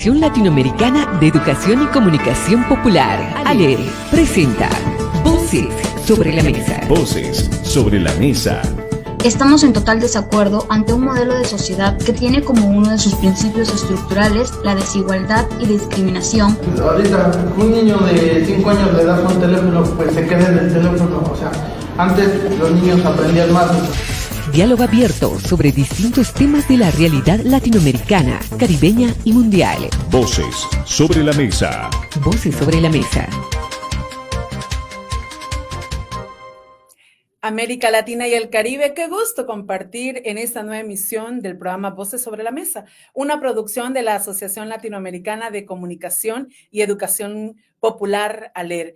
Asociación Latinoamericana de Educación y Comunicación Popular, ALER, presenta Voces sobre la Mesa. Voces sobre la Mesa. Estamos en total desacuerdo ante un modelo de sociedad que tiene como uno de sus principios estructurales la desigualdad y discriminación. Ahorita un niño de 5 años le das un teléfono, pues se queda en el teléfono. O sea, antes los niños aprendían más. Diálogo abierto sobre distintos temas de la realidad latinoamericana, caribeña y mundial. Voces sobre la Mesa. Voces sobre la Mesa. América Latina y el Caribe, qué gusto compartir en esta nueva emisión del programa Voces sobre la Mesa, una producción de la Asociación Latinoamericana de Comunicación y Educación Popular, ALER.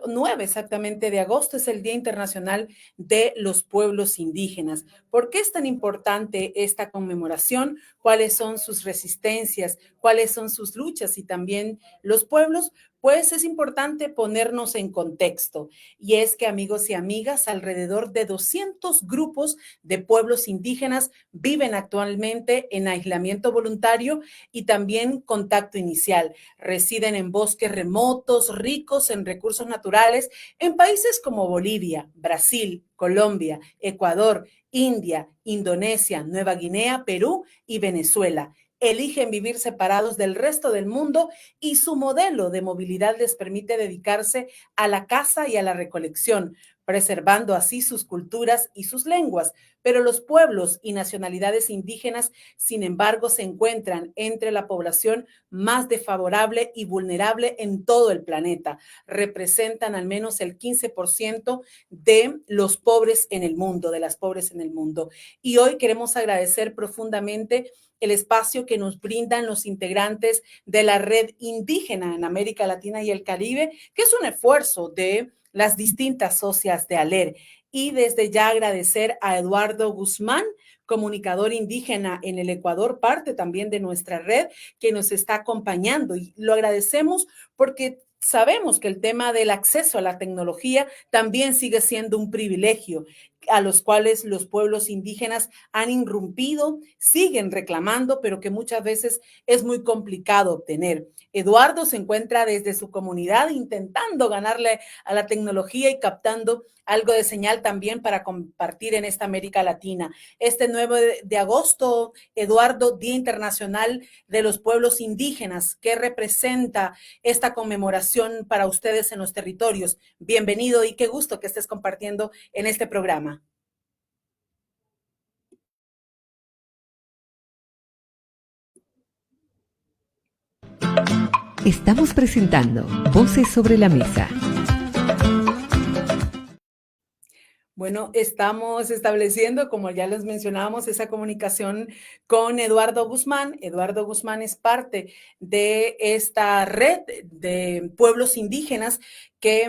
9 exactamente de agosto es el Día Internacional de los Pueblos Indígenas. ¿Por qué es tan importante esta conmemoración? ¿Cuáles son sus resistencias? ¿Cuáles son sus luchas? Y también los pueblos. Pues es importante ponernos en contexto, y es que, amigos y amigas, alrededor de 200 grupos de pueblos indígenas viven actualmente en aislamiento voluntario y también contacto inicial. Residen en bosques remotos, ricos en recursos naturales, en países como Bolivia, Brasil, Colombia, Ecuador, India, Indonesia, Nueva Guinea, Perú y Venezuela. Eligen vivir separados del resto del mundo y su modelo de movilidad les permite dedicarse a la caza y a la recolección, preservando así sus culturas y sus lenguas. Pero los pueblos y nacionalidades indígenas, sin embargo, se encuentran entre la población más desfavorable y vulnerable en todo el planeta. Representan al menos el 15% de los pobres en el mundo, de las pobres en el mundo. Y hoy queremos agradecer profundamente el espacio que nos brindan los integrantes de la Red Indígena en América Latina y el Caribe, que es un esfuerzo de las distintas socias de ALER. Y desde ya agradecer a Eduardo Guzmán, comunicador indígena en el Ecuador, parte también de nuestra red, que nos está acompañando. Y lo agradecemos porque sabemos que el tema del acceso a la tecnología también sigue siendo un privilegio a los cuales los pueblos indígenas han irrumpido, siguen reclamando, pero que muchas veces es muy complicado obtener. Eduardo se encuentra desde su comunidad intentando ganarle a la tecnología y captando algo de señal también para compartir en esta América Latina. 9 de agosto, Eduardo, Día Internacional de los Pueblos Indígenas. ¿Qué representa esta conmemoración para ustedes en los territorios? Bienvenido y qué gusto que estés compartiendo en este programa. Estamos presentando Voces sobre la Mesa. Bueno, estamos estableciendo, como ya les mencionábamos, esa comunicación con Eduardo Guzmán. Eduardo Guzmán es parte de esta red de pueblos indígenas que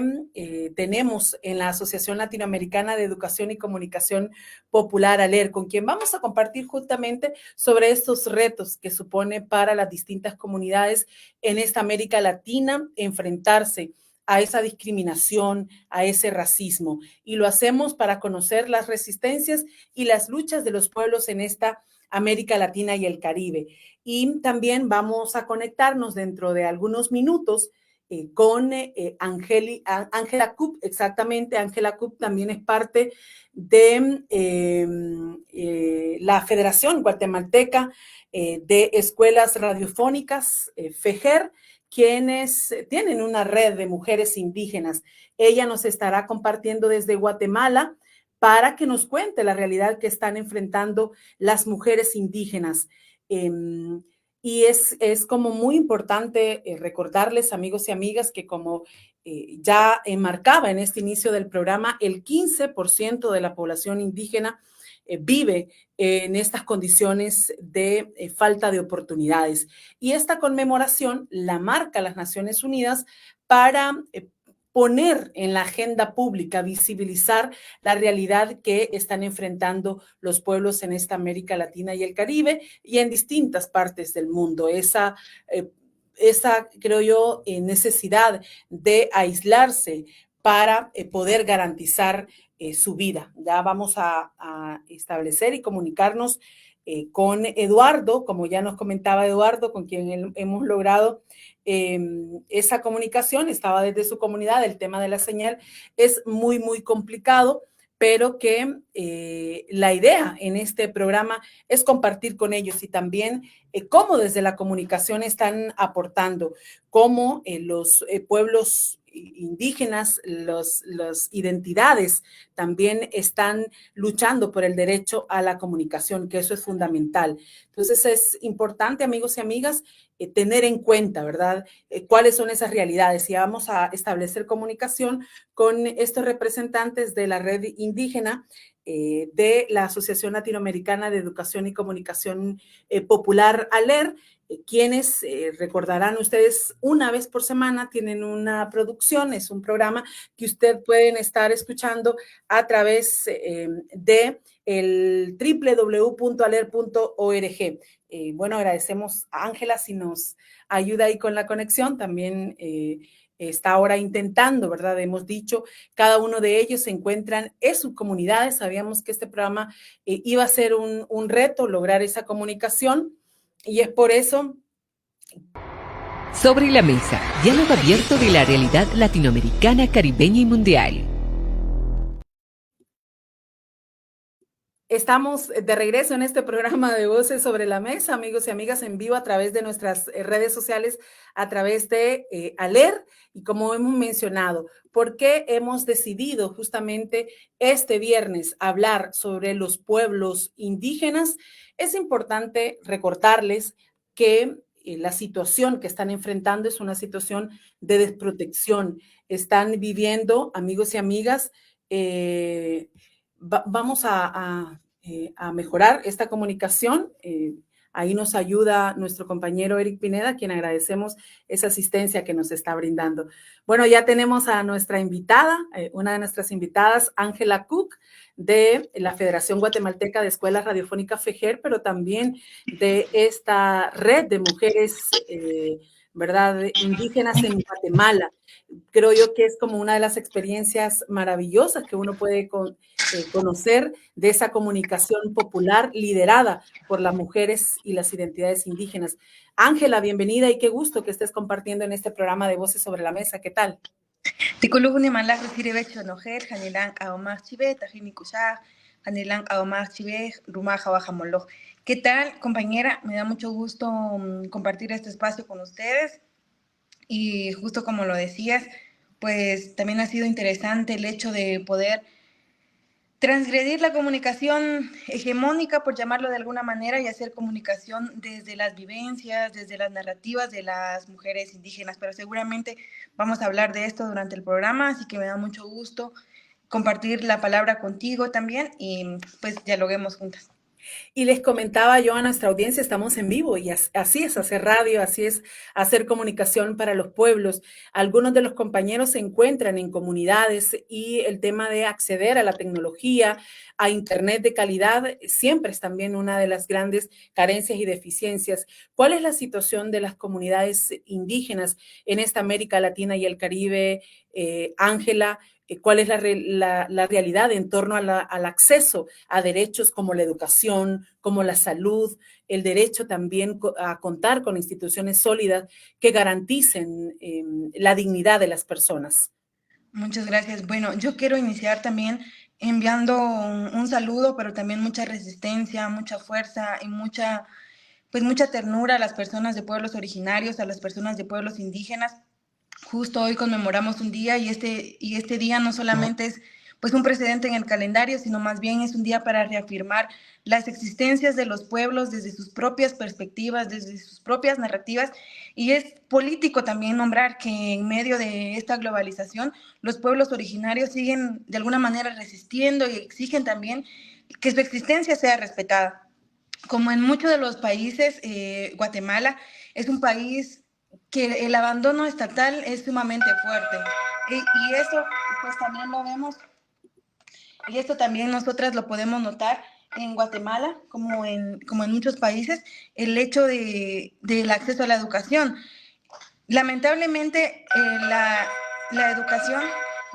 tenemos en la Asociación Latinoamericana de Educación y Comunicación Popular, ALER, con quien vamos a compartir justamente sobre estos retos que supone para las distintas comunidades en esta América Latina enfrentarse a esa discriminación, a ese racismo. Y lo hacemos para conocer las resistencias y las luchas de los pueblos en esta América Latina y el Caribe. Y también vamos a conectarnos dentro de algunos minutos con Ángela Coop, exactamente. Ángela Coop también es parte de la Federación Guatemalteca de Escuelas Radiofónicas, FEGER, quienes tienen una red de mujeres indígenas. Ella nos estará compartiendo desde Guatemala para que nos cuente la realidad que están enfrentando las mujeres indígenas. Y es como muy importante recordarles, amigos y amigas, que como ya marcaba en este inicio del programa, el 15% de la población indígena vive en estas condiciones de falta de oportunidades. Y esta conmemoración la marca las Naciones Unidas para poner en la agenda pública, visibilizar la realidad que están enfrentando los pueblos en esta América Latina y el Caribe y en distintas partes del mundo. Esa creo yo, necesidad de aislarse para poder garantizar su vida. Ya vamos a establecer y comunicarnos con Eduardo, como ya nos comentaba Eduardo, con quien hemos logrado esa comunicación, estaba desde su comunidad, el tema de la señal es muy, muy complicado, pero que la idea en este programa es compartir con ellos y también cómo desde la comunicación están aportando, cómo los pueblos indígenas, las identidades también están luchando por el derecho a la comunicación, que eso es fundamental. Entonces es importante, amigos y amigas, tener en cuenta, ¿verdad? Cuáles son esas realidades. Y vamos a establecer comunicación con estos representantes de la red indígena de la Asociación Latinoamericana de Educación y Comunicación Popular, ALER, quienes recordarán ustedes una vez por semana tienen una producción, es un programa que ustedes pueden estar escuchando a través de el www.aler.org. Bueno, agradecemos a Ángela si nos ayuda ahí con la conexión, también está ahora intentando, ¿verdad? Hemos dicho, cada uno de ellos se encuentran en sus comunidades, sabíamos que este programa iba a ser un reto, lograr esa comunicación, y es por eso. Sobre la mesa, diálogo abierto de la realidad latinoamericana, caribeña y mundial. Estamos de regreso en este programa de Voces sobre la Mesa, amigos y amigas, en vivo a través de nuestras redes sociales, a través de ALER, y como hemos mencionado, ¿por qué hemos decidido justamente este viernes hablar sobre los pueblos indígenas? Es importante recordarles que la situación que están enfrentando es una situación de desprotección. Están viviendo, amigos y amigas, vamos a mejorar esta comunicación. Ahí nos ayuda nuestro compañero Eric Pineda, a quien agradecemos esa asistencia que nos está brindando. Bueno, ya tenemos a nuestra invitada, una de nuestras invitadas, Ángela Cook, de la Federación Guatemalteca de Escuelas Radiofónicas FEGER, pero también de esta red de mujeres, ¿verdad?, indígenas en Guatemala. Creo yo que es como una de las experiencias maravillosas que uno puede conocer de esa comunicación popular liderada por las mujeres y las identidades indígenas. Ángela, bienvenida y qué gusto que estés compartiendo en este programa de Voces sobre la Mesa. ¿Qué tal? Tikuluguni malaj recirebecho nojer, hanilang aomar chive, tajini kushaj, hanilang aomar chive, rumaja bajamoloj. ¿Qué tal, compañera? Me da mucho gusto compartir este espacio con ustedes. Y justo como lo decías, pues también ha sido interesante el hecho de poder transgredir la comunicación hegemónica, por llamarlo de alguna manera, y hacer comunicación desde las vivencias, desde las narrativas de las mujeres indígenas. Pero seguramente vamos a hablar de esto durante el programa, así que me da mucho gusto compartir la palabra contigo también y pues dialoguemos juntas. Y les comentaba yo a nuestra audiencia, estamos en vivo y así es hacer radio, así es hacer comunicación para los pueblos. Algunos de los compañeros se encuentran en comunidades y el tema de acceder a la tecnología, a internet de calidad, siempre es también una de las grandes carencias y deficiencias. ¿Cuál es la situación de las comunidades indígenas en esta América Latina y el Caribe, Ángela? ¿Cuál es la realidad en torno al acceso a derechos como la educación, como la salud, el derecho también a contar con instituciones sólidas que garanticen la dignidad de las personas? Muchas gracias. Bueno, yo quiero iniciar también enviando un saludo, pero también mucha resistencia, mucha fuerza y mucha ternura a las personas de pueblos originarios, a las personas de pueblos indígenas. Justo hoy conmemoramos un día y este día no solamente es pues un precedente en el calendario, sino más bien es un día para reafirmar las existencias de los pueblos desde sus propias perspectivas, desde sus propias narrativas, y es político también nombrar que en medio de esta globalización los pueblos originarios siguen de alguna manera resistiendo y exigen también que su existencia sea respetada. Como en muchos de los países, Guatemala es un país que el abandono estatal es sumamente fuerte. Y eso pues también lo vemos, y esto también nosotras lo podemos notar en Guatemala, como en muchos países, el hecho del acceso a la educación. Lamentablemente, la educación,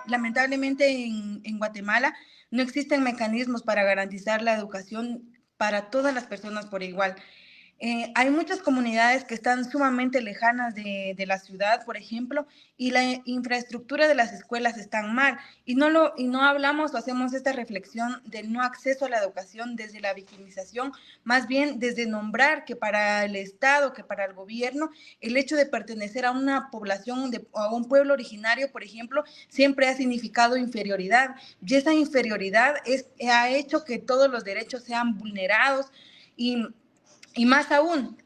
lamentablemente en Guatemala no existen mecanismos para garantizar la educación para todas las personas por igual. Hay muchas comunidades que están sumamente lejanas de la ciudad, por ejemplo, y la infraestructura de las escuelas están mal. Y no hablamos o hacemos esta reflexión del no acceso a la educación desde la victimización, más bien desde nombrar que para el Estado, que para el gobierno, el hecho de pertenecer a una población, a un pueblo originario, por ejemplo, siempre ha significado inferioridad. Y esa inferioridad ha hecho que todos los derechos sean vulnerados y más aún,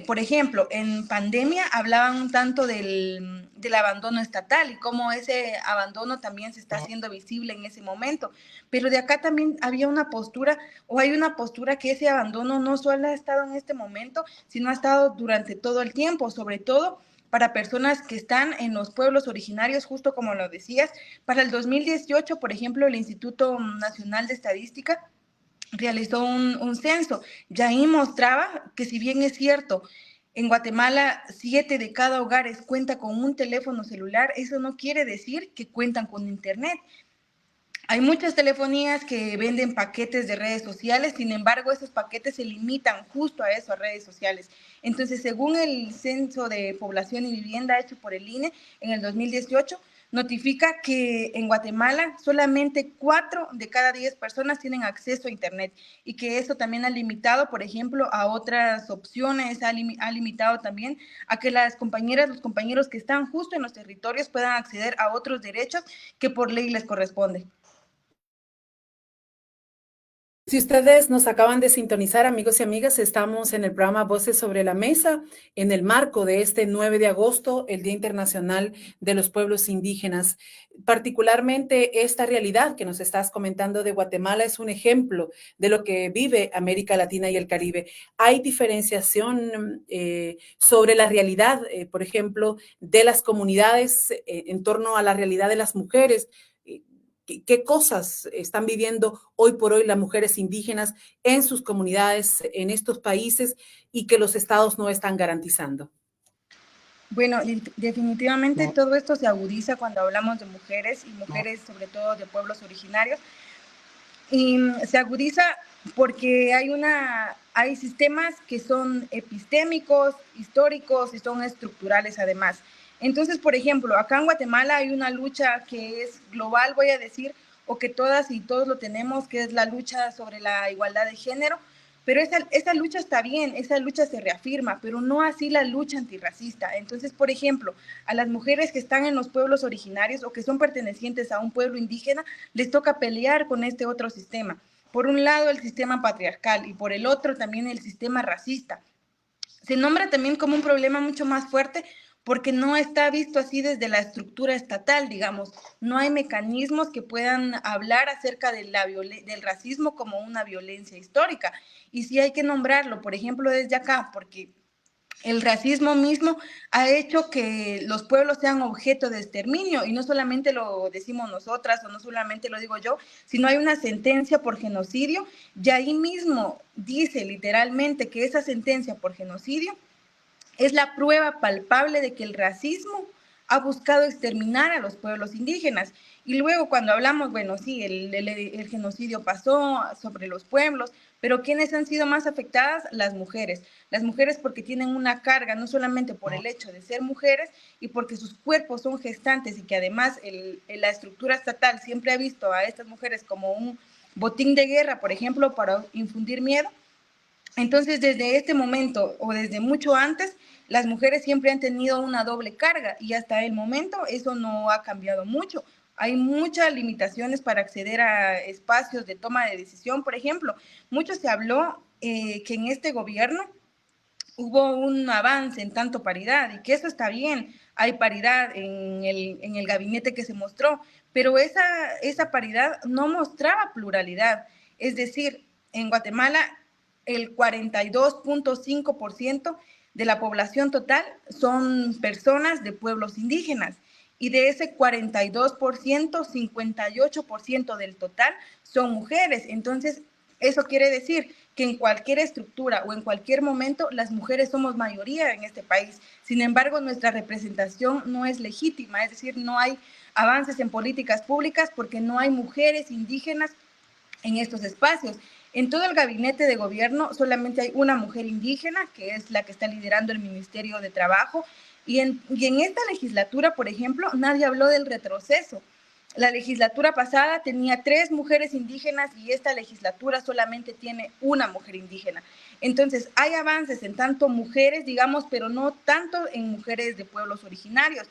por ejemplo, en pandemia hablaban un tanto del abandono estatal y cómo ese abandono también se está haciendo visible en ese momento. Pero de acá también había una postura, o hay una postura que ese abandono no solo ha estado en este momento, sino ha estado durante todo el tiempo, sobre todo para personas que están en los pueblos originarios, justo como lo decías. Para el 2018, por ejemplo, el Instituto Nacional de Estadística realizó un censo y ahí mostraba que, si bien es cierto, en Guatemala 7 de cada hogares cuenta con un teléfono celular, eso no quiere decir que cuentan con internet. Hay muchas telefonías que venden paquetes de redes sociales, sin embargo, esos paquetes se limitan justo a eso, a redes sociales. Entonces, según el Censo de Población y Vivienda hecho por el INE en el 2018, notifica que en Guatemala solamente 4 de cada 10 personas tienen acceso a Internet y que eso también ha limitado, por ejemplo, a otras opciones, ha limitado también a que las compañeras, los compañeros que están justo en los territorios puedan acceder a otros derechos que por ley les corresponde. Si ustedes nos acaban de sintonizar, amigos y amigas, estamos en el programa Voces sobre la Mesa, en el marco de este 9 de agosto, el Día Internacional de los Pueblos Indígenas. Particularmente esta realidad que nos estás comentando de Guatemala es un ejemplo de lo que vive América Latina y el Caribe. Hay diferenciación sobre la realidad, por ejemplo, de las comunidades en torno a la realidad de las mujeres. ¿Qué cosas están viviendo hoy por hoy las mujeres indígenas en sus comunidades, en estos países, y que los estados no están garantizando? Bueno, definitivamente todo esto se agudiza cuando hablamos de mujeres, y mujeres sobre todo de pueblos originarios, y se agudiza porque hay sistemas que son epistémicos, históricos y son estructurales además. Entonces, por ejemplo, acá en Guatemala hay una lucha que es global, voy a decir, o que todas y todos lo tenemos, que es la lucha sobre la igualdad de género, pero esa lucha está bien, esa lucha se reafirma, pero no así la lucha antirracista. Entonces, por ejemplo, a las mujeres que están en los pueblos originarios o que son pertenecientes a un pueblo indígena, les toca pelear con este otro sistema. Por un lado, el sistema patriarcal y por el otro también el sistema racista. Se nombra también como un problema mucho más fuerte porque no está visto así desde la estructura estatal, digamos. No hay mecanismos que puedan hablar acerca del racismo como una violencia histórica. Y sí hay que nombrarlo, por ejemplo, desde acá, porque el racismo mismo ha hecho que los pueblos sean objeto de exterminio, y no solamente lo decimos nosotras o no solamente lo digo yo, sino hay una sentencia por genocidio, y ahí mismo dice literalmente que esa sentencia por genocidio es la prueba palpable de que el racismo ha buscado exterminar a los pueblos indígenas. Y luego cuando hablamos, bueno, sí, el genocidio pasó sobre los pueblos, pero ¿quiénes han sido más afectadas? Las mujeres porque tienen una carga, no solamente por el hecho de ser mujeres y porque sus cuerpos son gestantes, y que además la estructura estatal siempre ha visto a estas mujeres como un botín de guerra, por ejemplo, para infundir miedo. Entonces, desde este momento o desde mucho antes, las mujeres siempre han tenido una doble carga, y hasta el momento eso no ha cambiado mucho. Hay muchas limitaciones para acceder a espacios de toma de decisión. Por ejemplo, mucho se habló que en este gobierno hubo un avance en tanto paridad, y que eso está bien. Hay paridad en el gabinete que se mostró, pero esa paridad no mostraba pluralidad. Es decir, en Guatemala el 42.5% de la población total son personas de pueblos indígenas, y de ese 42%, 58% del total son mujeres. Entonces, eso quiere decir que en cualquier estructura o en cualquier momento las mujeres somos mayoría en este país. Sin embargo, nuestra representación no es legítima, es decir, no hay avances en políticas públicas porque no hay mujeres indígenas en estos espacios. En todo el gabinete de gobierno solamente hay una mujer indígena, que es la que está liderando el Ministerio de Trabajo, y en esta legislatura, por ejemplo, nadie habló del retroceso. La legislatura pasada tenía 3 mujeres indígenas y esta legislatura solamente tiene una mujer indígena. Entonces, hay avances en tanto mujeres, digamos, pero no tanto en mujeres de pueblos originarios.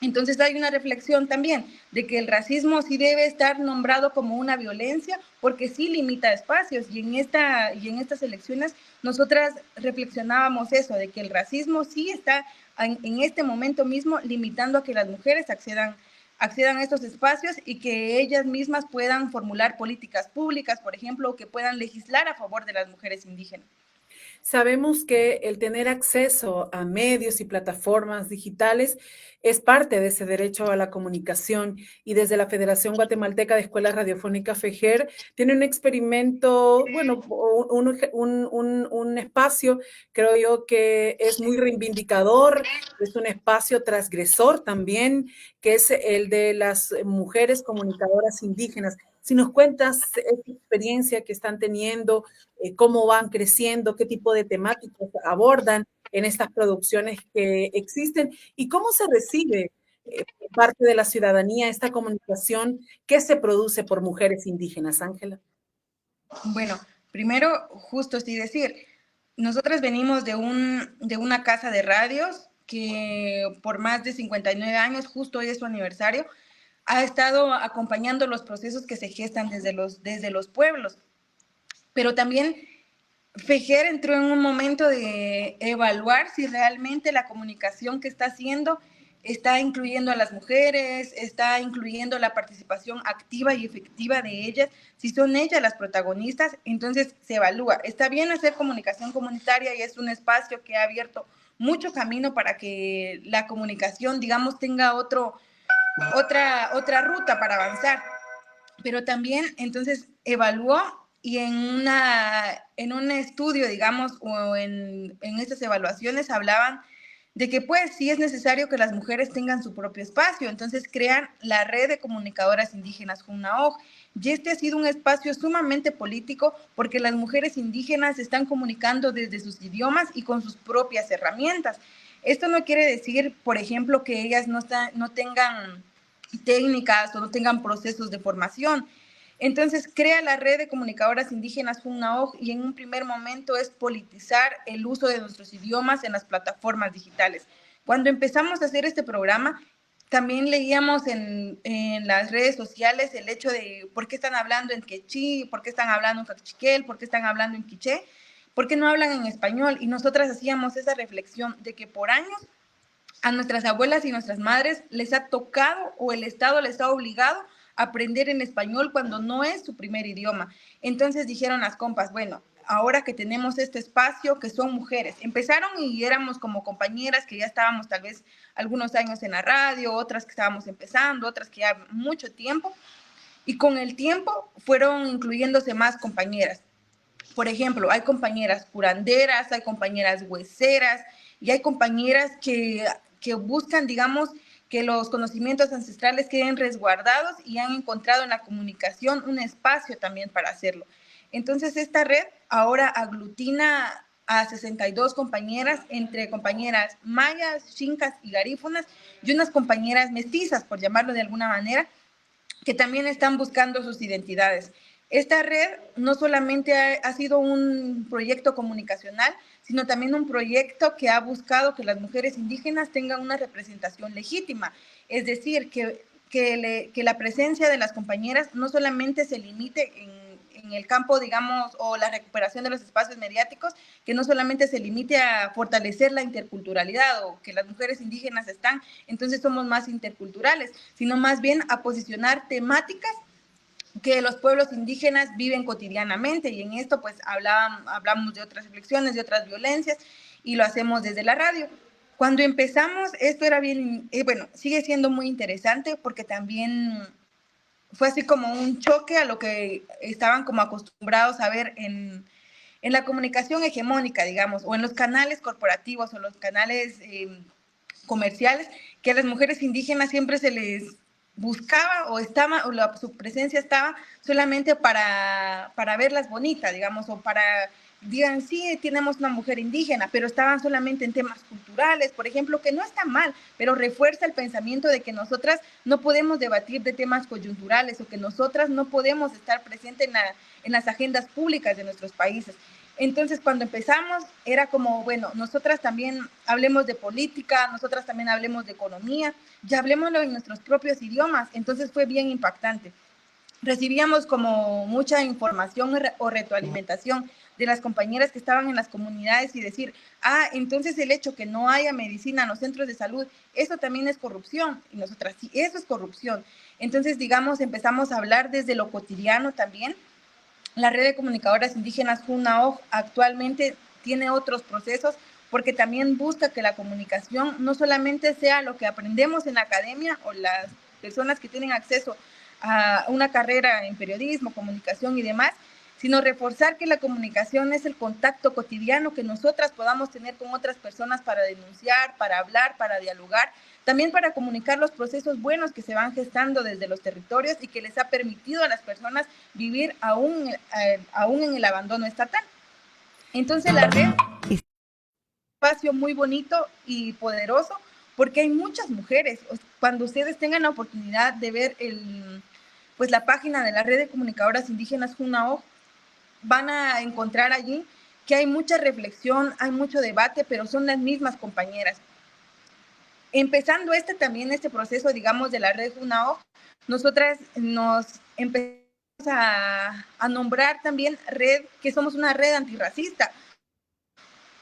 Entonces hay una reflexión también de que el racismo sí debe estar nombrado como una violencia porque sí limita espacios y en estas elecciones nosotras reflexionábamos eso, de que el racismo sí está en este momento mismo limitando a que las mujeres accedan a estos espacios y que ellas mismas puedan formular políticas públicas, por ejemplo, o que puedan legislar a favor de las mujeres indígenas. Sabemos que el tener acceso a medios y plataformas digitales es parte de ese derecho a la comunicación y desde la Federación Guatemalteca de Escuelas Radiofónicas FEGER tiene un experimento, bueno, un espacio, creo yo que es muy reivindicador, es un espacio transgresor también, que es el de las mujeres comunicadoras indígenas. Si nos cuentas esta experiencia que están teniendo, cómo van creciendo, qué tipo de temáticas abordan en estas producciones que existen y cómo se recibe por parte de la ciudadanía esta comunicación que se produce por mujeres indígenas, Ángela. Bueno, primero, justo sí decir, nosotras venimos de una casa de radios que por más de 59 años, justo hoy es su aniversario, ha estado acompañando los procesos que se gestan desde los pueblos. Pero también FEGER entró en un momento de evaluar si realmente la comunicación que está haciendo está incluyendo a las mujeres, está incluyendo la participación activa y efectiva de ellas, si son ellas las protagonistas, entonces se evalúa. Está bien hacer comunicación comunitaria y es un espacio que ha abierto mucho camino para que la comunicación, digamos, tenga otra ruta para avanzar, pero también entonces evaluó y en un estudio, digamos, o en estas evaluaciones hablaban de que pues sí es necesario que las mujeres tengan su propio espacio, entonces crean la red de comunicadoras indígenas Junaoj, y este ha sido un espacio sumamente político porque las mujeres indígenas se están comunicando desde sus idiomas y con sus propias herramientas. Esto no quiere decir, por ejemplo, que ellas no tengan técnicas o no tengan procesos de formación. Entonces crea la red de comunicadoras indígenas Junaoj y en un primer momento es politizar el uso de nuestros idiomas en las plataformas digitales. Cuando empezamos a hacer este programa, también leíamos en las redes sociales el hecho de por qué están hablando en quechí, por qué están hablando en cachiquel, por qué están hablando en quiché, por qué no hablan en español. Y nosotras hacíamos esa reflexión de que por años a nuestras abuelas y nuestras madres les ha tocado o el Estado les ha obligado a aprender en español cuando no es su primer idioma. Entonces dijeron las compas, bueno, ahora que tenemos este espacio, que son mujeres, empezaron y éramos como compañeras que ya estábamos tal vez algunos años en la radio, otras que estábamos empezando, otras que ya mucho tiempo, y con el tiempo fueron incluyéndose más compañeras. Por ejemplo, hay compañeras curanderas, hay compañeras hueseras, y hay compañeras que buscan, digamos, que los conocimientos ancestrales queden resguardados y han encontrado en la comunicación un espacio también para hacerlo. Entonces, esta red ahora aglutina a 62 compañeras, entre compañeras mayas, xincas y garífunas, y unas compañeras mestizas, por llamarlo de alguna manera, que también están buscando sus identidades. Esta red no solamente ha sido un proyecto comunicacional, sino también un proyecto que ha buscado que las mujeres indígenas tengan una representación legítima. Es decir, que la presencia de las compañeras no solamente se limite en el campo, digamos, o la recuperación de los espacios mediáticos, que no solamente se limite a fortalecer la interculturalidad o que las mujeres indígenas están, entonces somos más interculturales, sino más bien a posicionar temáticas que los pueblos indígenas viven cotidianamente, y en esto pues hablamos de otras reflexiones, de otras violencias, y lo hacemos desde la radio. Cuando empezamos, esto era bien, bueno, sigue siendo muy interesante porque también fue así como un choque a lo que estaban como acostumbrados a ver en la comunicación hegemónica, digamos, o en los canales corporativos o los canales comerciales, que a las mujeres indígenas siempre se buscaba o estaba, su presencia estaba solamente para verlas bonitas, digamos, o para, digan, sí, tenemos una mujer indígena, pero estaban solamente en temas culturales, por ejemplo, que no está mal, pero refuerza el pensamiento de que nosotras no podemos debatir de temas coyunturales o que nosotras no podemos estar presentes en las agendas públicas de nuestros países. Entonces, cuando empezamos, era como, bueno, nosotras también hablemos de política, nosotras también hablemos de economía, ya hablemoslo en nuestros propios idiomas. Entonces, fue bien impactante. Recibíamos como mucha información o retroalimentación de las compañeras que estaban en las comunidades y decir, entonces el hecho que no haya medicina en los centros de salud, eso también es corrupción. Y nosotras, sí, eso es corrupción. Entonces, digamos, empezamos a hablar desde lo cotidiano también. La red de comunicadoras indígenas JUNAOJ actualmente tiene otros procesos porque también busca que la comunicación no solamente sea lo que aprendemos en la academia o las personas que tienen acceso a una carrera en periodismo, comunicación y demás, sino reforzar que la comunicación es el contacto cotidiano que nosotras podamos tener con otras personas para denunciar, para hablar, para dialogar, también para comunicar los procesos buenos que se van gestando desde los territorios y que les ha permitido a las personas vivir aún en el abandono estatal. Entonces la red es un espacio muy bonito y poderoso porque hay muchas mujeres. Cuando ustedes tengan la oportunidad de ver pues la página de la red de comunicadoras indígenas JUNAOJ, van a encontrar allí que hay mucha reflexión, hay mucho debate, pero son las mismas compañeras. Empezando este proceso, digamos, de la red JUNAOJ, nosotras nos empezamos a nombrar también red, que somos una red antirracista,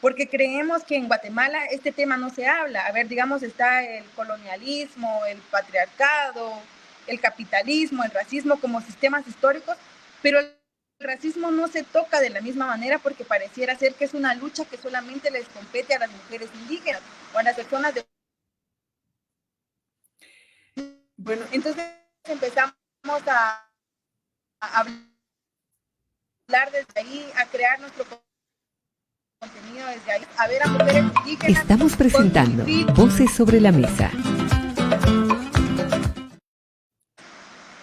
porque creemos que en Guatemala este tema no se habla. A ver, digamos, está el colonialismo, el patriarcado, el capitalismo, el racismo como sistemas históricos, pero el racismo no se toca de la misma manera porque pareciera ser que es una lucha que solamente les compete a las mujeres indígenas o a las personas de... Bueno, entonces empezamos a hablar desde ahí, a crear nuestro contenido desde ahí, a ver a mujeres indígenas. Estamos presentando Voces sobre la Mesa.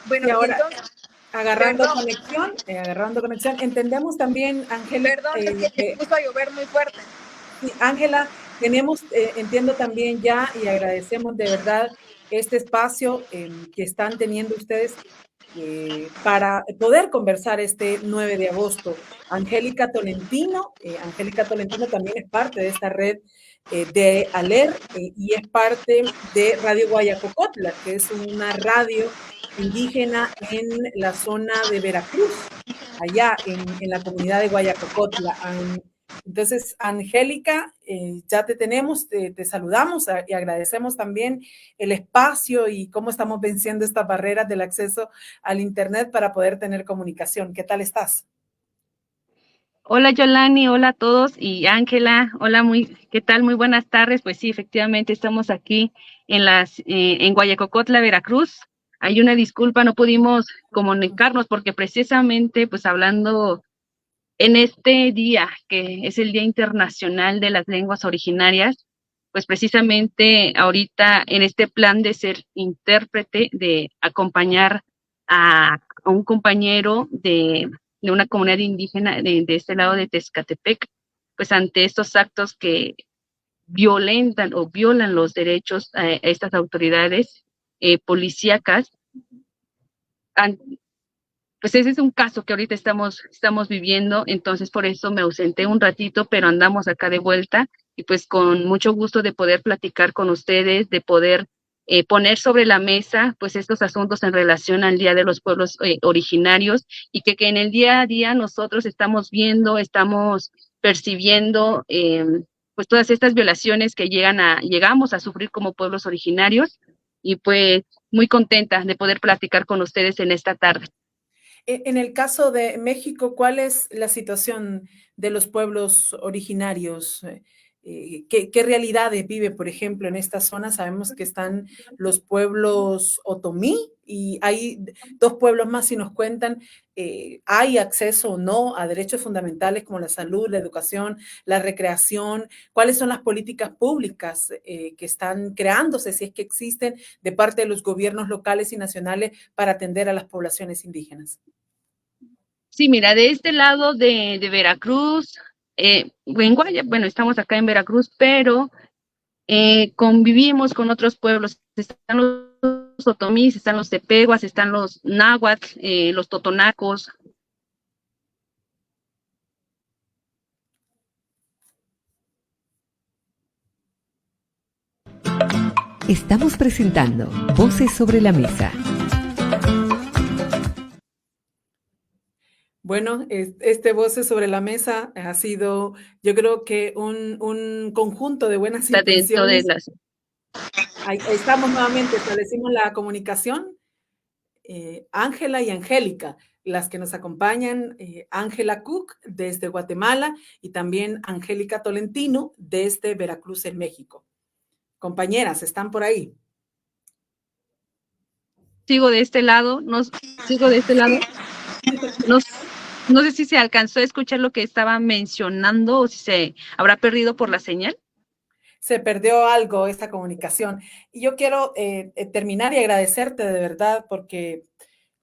Bueno, y ahora, agarrando conexión, entendemos también, Ángela. Perdón, es que me puso a llover muy fuerte. Sí, Ángela, entiendo también ya y agradecemos de verdad este espacio que están teniendo ustedes para poder conversar este 9 de agosto. Angélica Tolentino también es parte de esta red de ALER y es parte de Radio Guayacocotla, que es una radio indígena en la zona de Veracruz, allá en la comunidad de Guayacocotla. Entonces, Angélica, ya te tenemos, te saludamos y agradecemos también el espacio y cómo estamos venciendo estas barreras del acceso al Internet para poder tener comunicación. ¿Qué tal estás? Hola Yolani, hola a todos y Ángela, hola, ¿qué tal? Muy buenas tardes. Pues sí, efectivamente estamos aquí en Guayacocotla, Veracruz. Hay una disculpa, no pudimos comunicarnos porque precisamente pues hablando en este día, que es el Día Internacional de las Lenguas Originarias, pues precisamente ahorita en este plan de ser intérprete, de acompañar a un compañero de una comunidad indígena de este lado de Tezcatepec, pues ante estos actos que violan los derechos a estas autoridades policíacas, pues ese es un caso que ahorita estamos viviendo, entonces por eso me ausenté un ratito, pero andamos acá de vuelta y pues con mucho gusto de poder platicar con ustedes, de poder poner sobre la mesa pues estos asuntos en relación al Día de los Pueblos Originarios y que en el día a día nosotros estamos viendo, estamos percibiendo pues todas estas violaciones que llegamos a sufrir como pueblos originarios y pues muy contenta de poder platicar con ustedes en esta tarde. En el caso de México, ¿cuál es la situación de los pueblos originarios? ¿Qué realidades vive, por ejemplo, en esta zona? Sabemos que están los pueblos otomí y hay 2 pueblos más, si nos cuentan, ¿hay acceso o no a derechos fundamentales como la salud, la educación, la recreación? ¿Cuáles son las políticas públicas que están creándose, si es que existen, de parte de los gobiernos locales y nacionales para atender a las poblaciones indígenas? Sí, mira, de este lado de Veracruz, en bueno, estamos acá en Veracruz, pero convivimos con otros pueblos. Están los otomís, están los tepeguas, están los náhuatl, los totonacos. Estamos presentando Voces sobre la Mesa. Bueno, Voces sobre la Mesa ha sido, yo creo que un conjunto de buenas Está dentro de intenciones. las... Ahí estamos nuevamente, establecimos la comunicación. Ángela y Angélica, las que nos acompañan, Ángela Cook desde Guatemala y también Angélica Tolentino desde Veracruz, en México. Compañeras, ¿están por ahí? Sigo de este lado, sigo de este lado. No sé si se alcanzó a escuchar lo que estaba mencionando o si se habrá perdido por la señal. Se perdió algo esta comunicación. Y yo quiero terminar y agradecerte de verdad, porque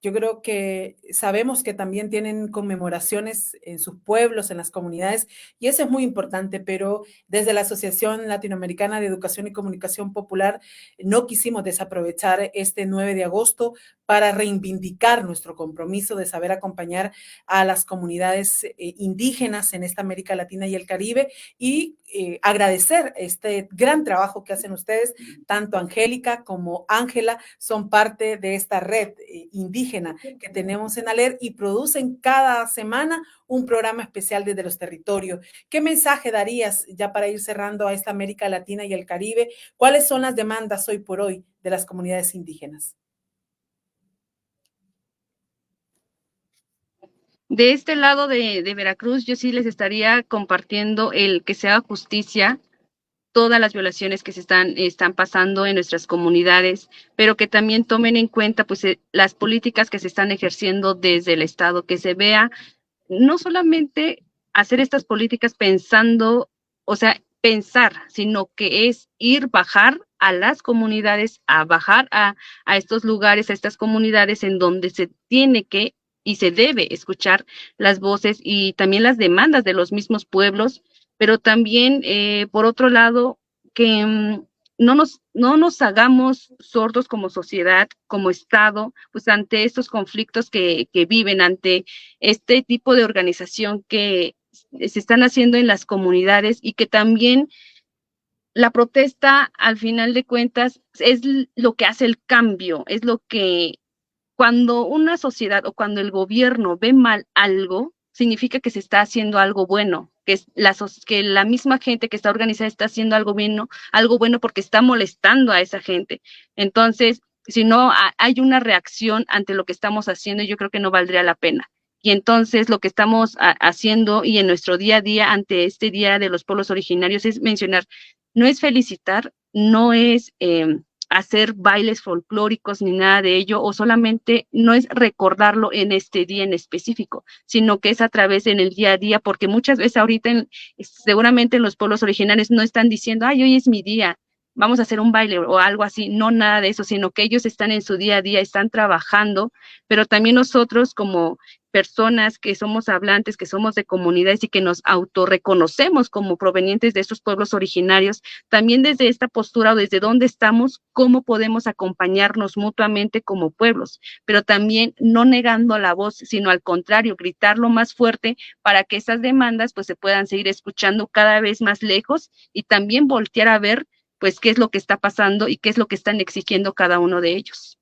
yo creo que sabemos que también tienen conmemoraciones en sus pueblos, en las comunidades, y eso es muy importante, pero desde la Asociación Latinoamericana de Educación y Comunicación Popular no quisimos desaprovechar este 9 de agosto para reivindicar nuestro compromiso de saber acompañar a las comunidades indígenas en esta América Latina y el Caribe y agradecer este gran trabajo que hacen ustedes. Tanto Angélica como Ángela son parte de esta red indígena que tenemos en ALER y producen cada semana un programa especial desde los territorios. ¿Qué mensaje darías, ya para ir cerrando, a esta América Latina y el Caribe? ¿Cuáles son las demandas hoy por hoy de las comunidades indígenas? De este lado de Veracruz, yo sí les estaría compartiendo el que se haga justicia todas las violaciones que se están pasando en nuestras comunidades, pero que también tomen en cuenta pues las políticas que se están ejerciendo desde el Estado, que se vea no solamente hacer estas políticas pensando, o sea, pensar, sino que es bajar a las comunidades, a bajar a estos lugares, a estas comunidades en donde se tiene que y se debe escuchar las voces y también las demandas de los mismos pueblos, pero también, por otro lado, que no nos hagamos sordos como sociedad, como Estado, pues ante estos conflictos que viven, ante este tipo de organización que se están haciendo en las comunidades y que también la protesta, al final de cuentas, es lo que hace el cambio, es lo que cuando una sociedad o cuando el gobierno ve mal algo, significa que se está haciendo algo bueno, que la misma gente que está organizada está haciendo algo bueno porque está molestando a esa gente. Entonces, si no hay una reacción ante lo que estamos haciendo, yo creo que no valdría la pena. Y entonces lo que estamos haciendo y en nuestro día a día ante este Día de los Pueblos Originarios es mencionar, no es felicitar, no es hacer bailes folclóricos ni nada de ello, o solamente no es recordarlo en este día en específico, sino que es a través en el día a día, porque muchas veces ahorita seguramente en los pueblos originarios no están diciendo, ay, hoy es mi día, vamos a hacer un baile o algo así, no nada de eso, sino que ellos están en su día a día, están trabajando, pero también nosotros como personas que somos hablantes, que somos de comunidades y que nos autorreconocemos como provenientes de estos pueblos originarios, también desde esta postura o desde dónde estamos, cómo podemos acompañarnos mutuamente como pueblos, pero también no negando la voz, sino al contrario, gritarlo más fuerte para que esas demandas pues se puedan seguir escuchando cada vez más lejos y también voltear a ver pues qué es lo que está pasando y qué es lo que están exigiendo cada uno de ellos.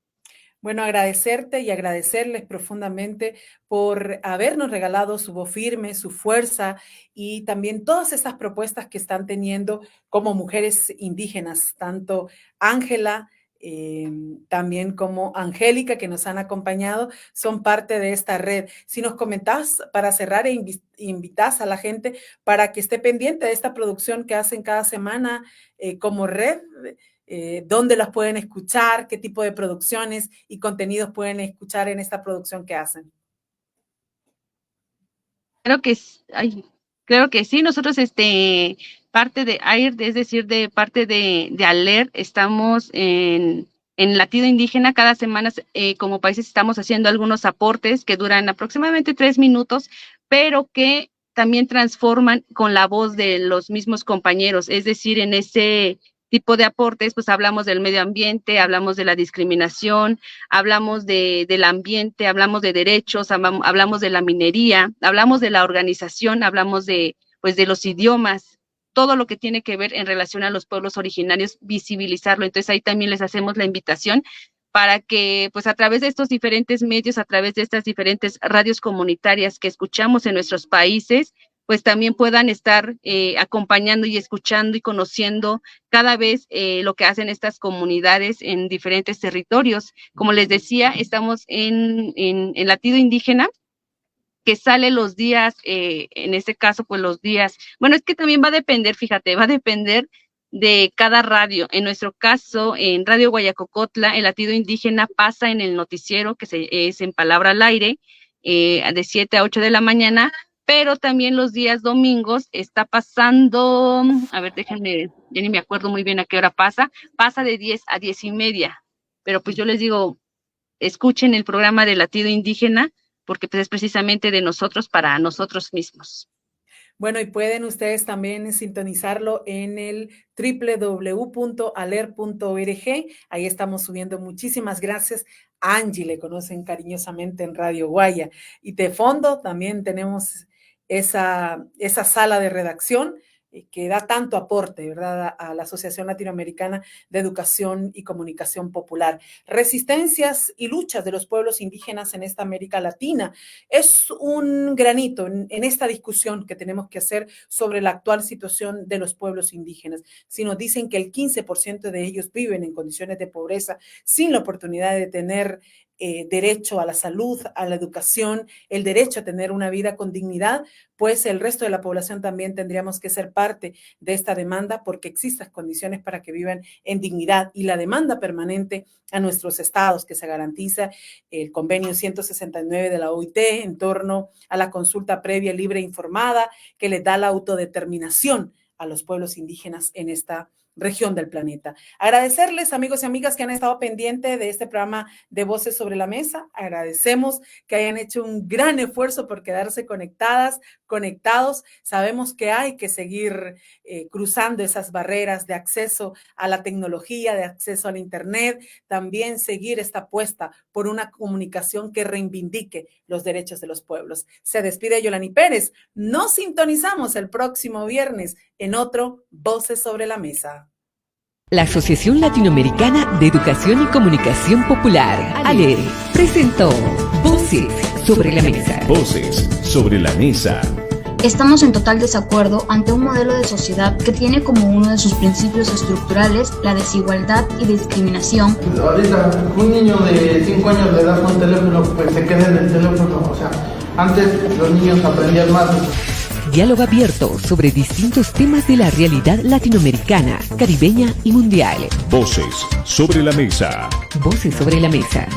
Bueno, agradecerte y agradecerles profundamente por habernos regalado su voz firme, su fuerza y también todas estas propuestas que están teniendo como mujeres indígenas, tanto Ángela, también como Angélica, que nos han acompañado, son parte de esta red. Si nos comentás para cerrar e invitás a la gente para que esté pendiente de esta producción que hacen cada semana como red, dónde las pueden escuchar, qué tipo de producciones y contenidos pueden escuchar en esta producción que hacen. Claro que sí, nosotros parte de AIR, es decir, de parte de ALER, estamos en Latido Indígena. Cada semana como países estamos haciendo algunos aportes que duran aproximadamente 3 minutos, pero que también transforman con la voz de los mismos compañeros, es decir, en ese tipo de aportes, pues hablamos del medio ambiente, hablamos de la discriminación, hablamos del ambiente, hablamos de derechos, hablamos de la minería, hablamos de la organización, hablamos de los idiomas, todo lo que tiene que ver en relación a los pueblos originarios, visibilizarlo. Entonces ahí también les hacemos la invitación para que pues a través de estos diferentes medios, a través de estas diferentes radios comunitarias que escuchamos en nuestros países, pues también puedan estar acompañando y escuchando y conociendo cada vez lo que hacen estas comunidades en diferentes territorios. Como les decía, estamos en Latido Indígena, que sale los días, en este caso, pues los días, bueno, es que también va a depender, fíjate, va a depender de cada radio. En nuestro caso, en Radio Guayacocotla, el Latido Indígena pasa en el noticiero, que es en Palabra al Aire, de 7 a 8 de la mañana, pero también los días domingos está pasando, a ver, déjenme, ya ni me acuerdo muy bien a qué hora pasa de 10 a 10:30, pero pues yo les digo, escuchen el programa de Latido Indígena, porque pues es precisamente de nosotros para nosotros mismos. Bueno, y pueden ustedes también sintonizarlo en el www.aler.org. Ahí estamos subiendo. Muchísimas gracias. Angie, le conocen cariñosamente en Radio Guaya. Y de fondo también tenemos esa sala de redacción que da tanto aporte, ¿verdad?, a la Asociación Latinoamericana de Educación y Comunicación Popular. Resistencias y luchas de los pueblos indígenas en esta América Latina es un granito en esta discusión que tenemos que hacer sobre la actual situación de los pueblos indígenas. Si nos dicen que el 15% de ellos viven en condiciones de pobreza, sin la oportunidad de tener derecho a la salud, a la educación, el derecho a tener una vida con dignidad, pues el resto de la población también tendríamos que ser parte de esta demanda porque existan condiciones para que vivan en dignidad y la demanda permanente a nuestros estados que se garantiza el convenio 169 de la OIT en torno a la consulta previa, libre e informada que les da la autodeterminación a los pueblos indígenas en esta región del planeta. Agradecerles, amigos y amigas, que han estado pendientes de este programa de Voces sobre la Mesa. Agradecemos que hayan hecho un gran esfuerzo por quedarse conectados. Sabemos que hay que seguir cruzando esas barreras de acceso a la tecnología, de acceso al Internet, también seguir esta apuesta por una comunicación que reivindique los derechos de los pueblos. Se despide Yolani Pérez. Nos sintonizamos el próximo viernes en otro Voces sobre la Mesa. La Asociación Latinoamericana de Educación y Comunicación Popular, ALER, presentó Voces sobre la Mesa. Voces sobre la Mesa. Estamos en total desacuerdo ante un modelo de sociedad que tiene como uno de sus principios estructurales la desigualdad y discriminación. Ahorita un niño de 5 años de edad con teléfono, pues se queda en el teléfono. O sea, antes los niños aprendían más. Diálogo abierto sobre distintos temas de la realidad latinoamericana, caribeña y mundial. Voces sobre la Mesa. Voces sobre la Mesa.